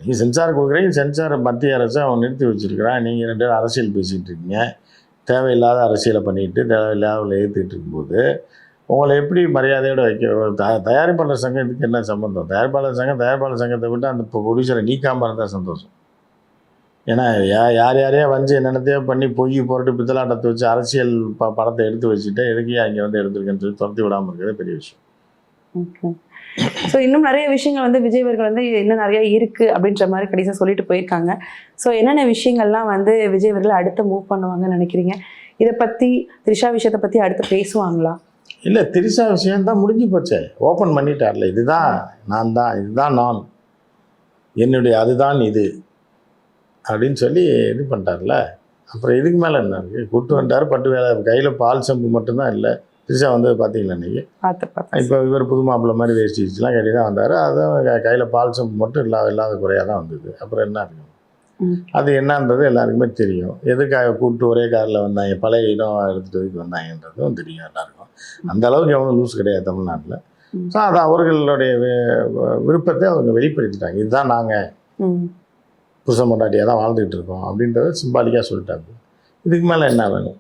நீங்கள் சென்சார் கொடுக்குறீங்க, சென்சாரை மத்திய அரசு அவன் நிறுத்தி வச்சுருக்கிறான். நீங்கள் 2 பேரும் அரசியல் பேசிகிட்டு இருக்கீங்க, தேவையில்லாத அரசியலை பண்ணிட்டு தேவையில்லாத ஏற்றுக்கிட்டு இருக்கும்போது உங்களை எப்படி மரியாதையோடு வைக்க? தயாரிப்பாளர் சங்கத்துக்கு என்ன சம்மந்தம்? தயாரிப்பாளர் சங்கத்தை விட்டு அந்த ப்ரொடியூசரை நீக்காமல் இருந்தால் சந்தோஷம். ஏன்னா யார் யாரையோ வந்து என்னென்னத்தையோ பண்ணி பொய் புரட்டு பித்தலாட்டத்தை வச்சு அரசியல் படத்தை எடுத்து வச்சுட்டு எதுக்கு இங்கே வந்து எடுத்துருக்கேன்னு சொல்லி துரத்தி விடாமல் இருக்கிறது பெரிய விஷயம். ஓகே. ஸோ இன்னும் நிறைய விஷயங்கள் வந்து விஜய் அவர்கள் வந்து இன்னும் நிறைய இருக்குது அப்படின்ற மாதிரி கடைசியாக சொல்லிட்டு போயிருக்காங்க. ஸோ என்னென்ன விஷயங்கள்லாம் வந்து விஜய் அவர்கள் அடுத்து மூவ் பண்ணுவாங்கன்னு நினைக்கிறீங்க? இதை பற்றி த்ரிஷா விஷயத்தை பற்றி அடுத்து பேசுவாங்களா? இல்லை, த்ரிஷா விஷயம்தான் முடிஞ்சு போச்சே, ஓப்பன் பண்ணிட்டார்ல. இதுதான் நான் தான், இதுதான் நான், என்னுடைய அதுதான் இது அப்படின்னு சொல்லி இது பண்ணிட்டார்ல. அப்புறம் இதுக்கு மேலே என்ன இருக்குது? கூப்பிட்டு வந்துட்டார், பட்டு வேலை, கையில் பால் சம்பு மட்டும்தான் இல்லை. த்ரிஷா வந்து பார்த்தீங்களா இன்றைக்கி? இப்போ இவர் புது மாப்பிள்ளை மாதிரி வேஸ்ட் வச்சுலாம் கட்டி தான் வந்தார். அதுவும் கையில் பால் சம்பு மட்டும் இல்லாத குறையாக தான் வந்தது. அப்புறம் என்ன இருக்கும்? அது என்னன்றது எல்லாருக்குமே தெரியும். எதுக்காக கூப்பிட்டு ஒரே காரில் வந்தாங்க, பழைய இடம் எடுத்துகிட்டு வந்தாங்கன்றதும் தெரியும் எல்லாருக்கும். அந்த அளவுக்கு எவனும் லூஸ் கிடையாது தமிழ்நாட்டில். ஸோ அது அவர்களுடைய விருப்பத்தை அவங்க வெளிப்படுத்திட்டாங்க. இதுதான் நாங்கள் புருஷன் பொண்டாட்டியாக தான் வாழ்ந்துகிட்டு இருக்கோம் அப்படின்றத சிம்பாலிக்காக சொல்லிட்டாங்க. இதுக்கு மேலே என்ன வேணும்?